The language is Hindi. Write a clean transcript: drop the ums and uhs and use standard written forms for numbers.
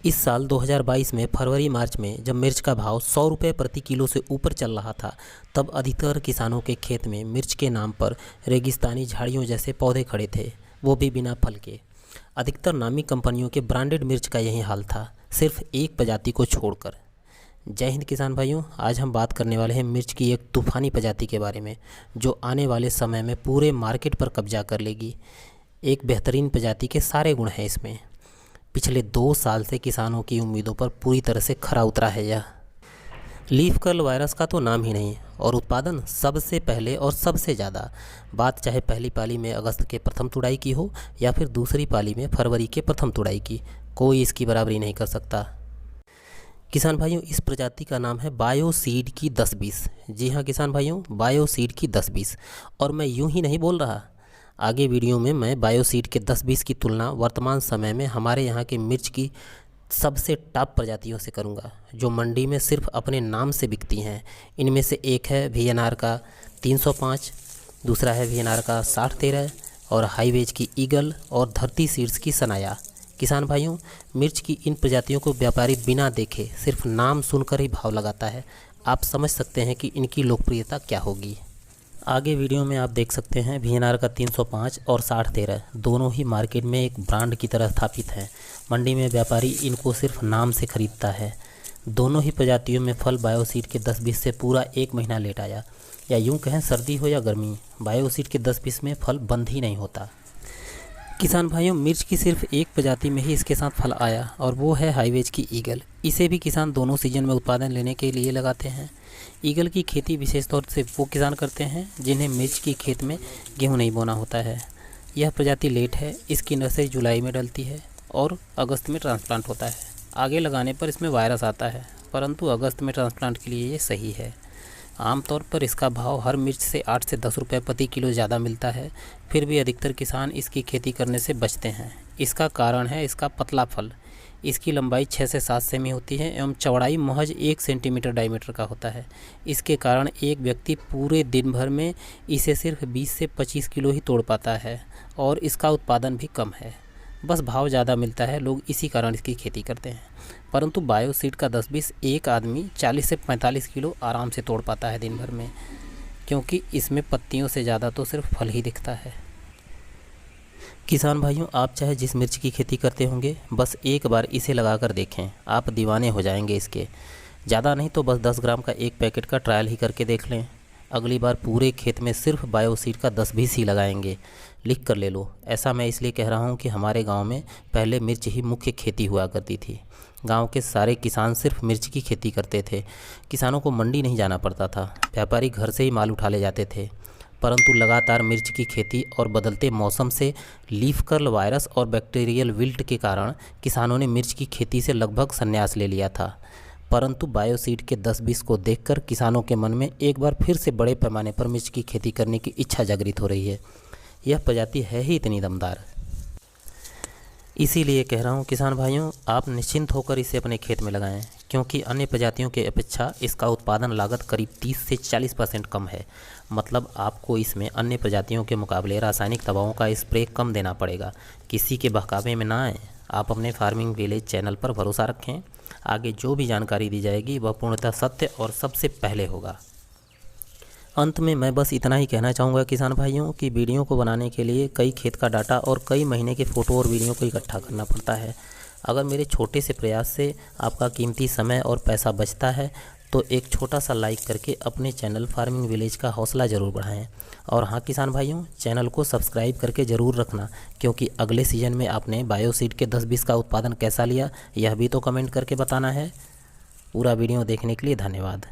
इस साल 2022 में फरवरी मार्च में जब मिर्च का भाव 100 रुपये प्रति किलो से ऊपर चल रहा था, तब अधिकतर किसानों के खेत में मिर्च के नाम पर रेगिस्तानी झाड़ियों जैसे पौधे खड़े थे, वो भी बिना फल के। अधिकतर नामी कंपनियों के ब्रांडेड मिर्च का यही हाल था, सिर्फ एक प्रजाति को छोड़कर। जय हिंद किसान भाइयों, आज हम बात करने वाले हैं मिर्च की एक तूफ़ानी प्रजाति के बारे में, जो आने वाले समय में पूरे मार्केट पर कब्जा कर लेगी। एक बेहतरीन प्रजाति के सारे गुण हैं इसमें। पिछले 2 साल से किसानों की उम्मीदों पर पूरी तरह से खरा उतरा है यह। लीफ कर्ल वायरस का तो नाम ही नहीं, और उत्पादन सबसे पहले और सबसे ज़्यादा। बात चाहे पहली पाली में अगस्त के प्रथम तुड़ाई की हो या फिर दूसरी पाली में फरवरी के प्रथम तुड़ाई की, कोई इसकी बराबरी नहीं कर सकता। किसान भाइयों, इस प्रजाति का नाम है बायोसीड की 10-20। जी हाँ किसान भाइयों, बायोसीड की 10-20। और मैं यूं ही नहीं बोल रहा, आगे वीडियो में मैं बायोसीड के 10-20 की तुलना वर्तमान समय में हमारे यहाँ के मिर्च की सबसे टॉप प्रजातियों से करूँगा, जो मंडी में सिर्फ अपने नाम से बिकती हैं। इनमें से एक है VNR का 305, दूसरा है VNR का 6013 और हाईवेज की ईगल और धरती सीड्स की सनाया। किसान भाइयों, मिर्च की इन प्रजातियों को व्यापारी बिना देखे सिर्फ नाम सुनकर ही भाव लगाता है। आप समझ सकते हैं कि इनकी लोकप्रियता क्या होगी। आगे वीडियो में आप देख सकते हैं VNR का 305 और 6013 दोनों ही मार्केट में एक ब्रांड की तरह स्थापित हैं। मंडी में व्यापारी इनको सिर्फ नाम से खरीदता है। दोनों ही प्रजातियों में फल बायोसीड के 10-20 से पूरा 1 महीना लेट आया, या यूं कहें सर्दी हो या गर्मी, बायोसीड के 10-20 में फल बंद ही नहीं होता। किसान भाइयों, मिर्च की सिर्फ एक प्रजाति में ही इसके साथ फल आया, और वो है हाईवेज की ईगल। इसे भी किसान दोनों सीजन में उत्पादन लेने के लिए लगाते हैं। ईगल की खेती विशेष तौर से वो किसान करते हैं जिन्हें मिर्च की खेत में गेहूं नहीं बोना होता है। यह प्रजाति लेट है, इसकी नर्सरी जुलाई में डलती है और अगस्त में ट्रांसप्लांट होता है। आगे लगाने पर इसमें वायरस आता है, परंतु अगस्त में ट्रांसप्लांट के लिए ये सही है। आमतौर पर इसका भाव हर मिर्च से 8 से 10 रुपये प्रति किलो ज़्यादा मिलता है, फिर भी अधिकतर किसान इसकी खेती करने से बचते हैं। इसका कारण है इसका पतला फल। इसकी लंबाई 6 से 7 सेमी होती है एवं चौड़ाई महज 1 सेंटीमीटर डायमीटर का होता है। इसके कारण एक व्यक्ति पूरे दिन भर में इसे सिर्फ 20 से 25 किलो ही तोड़ पाता है, और इसका उत्पादन भी कम है। बस भाव ज़्यादा मिलता है, लोग इसी कारण इसकी खेती करते हैं। परंतु बायोसीड का 10-20 एक आदमी 40 से 45 किलो आराम से तोड़ पाता है दिन भर में, क्योंकि इसमें पत्तियों से ज़्यादा तो सिर्फ फल ही दिखता है। किसान भाइयों, आप चाहे जिस मिर्च की खेती करते होंगे, बस एक बार इसे लगाकर देखें, आप दीवाने हो जाएंगे इसके। ज़्यादा नहीं तो बस 10 ग्राम का एक पैकेट का ट्रायल ही करके देख लें। अगली बार पूरे खेत में सिर्फ बायोसीड का 10-20 ही लगाएंगे। लिख कर ले लो। ऐसा मैं इसलिए कह रहा हूँ कि हमारे गांव में पहले मिर्च ही मुख्य खेती हुआ करती थी। गांव के सारे किसान सिर्फ मिर्च की खेती करते थे। किसानों को मंडी नहीं जाना पड़ता था, व्यापारी घर से ही माल उठा ले जाते थे। परंतु लगातार मिर्च की खेती और बदलते मौसम से लीफ कर्ल वायरस और बैक्टीरियल विल्ट के कारण किसानों ने मिर्च की खेती से लगभग संन्यास ले लिया था। परंतु बायोसीड के 10-20 को देखकर किसानों के मन में एक बार फिर से बड़े पैमाने पर मिर्च की खेती करने की इच्छा जागृत हो रही है। यह प्रजाति है ही इतनी दमदार, इसीलिए कह रहा हूँ किसान भाइयों, आप निश्चिंत होकर इसे अपने खेत में लगाएं, क्योंकि अन्य प्रजातियों के अपेक्षा इसका उत्पादन लागत करीब 30 से 40% कम है। मतलब आपको इसमें अन्य प्रजातियों के मुकाबले रासायनिक दवाओं का स्प्रे कम देना पड़ेगा। किसी के बहकावे में ना आए, आप अपने फार्मिंग विलेज चैनल पर भरोसा रखें। आगे जो भी जानकारी दी जाएगी वह पूर्णतः सत्य और सबसे पहले होगा। अंत में मैं बस इतना ही कहना चाहूँगा किसान भाइयों कि वीडियो को बनाने के लिए कई खेत का डाटा और कई महीने के फ़ोटो और वीडियो को इकट्ठा करना पड़ता है। अगर मेरे छोटे से प्रयास से आपका कीमती समय और पैसा बचता है, तो एक छोटा सा लाइक करके अपने चैनल फार्मिंग विलेज का हौसला ज़रूर बढ़ाएं। और हाँ किसान भाइयों, चैनल को सब्सक्राइब करके ज़रूर रखना, क्योंकि अगले सीज़न में आपने बायोसीड के 10-20 का उत्पादन कैसा लिया, यह भी तो कमेंट करके बताना है। पूरा वीडियो देखने के लिए धन्यवाद।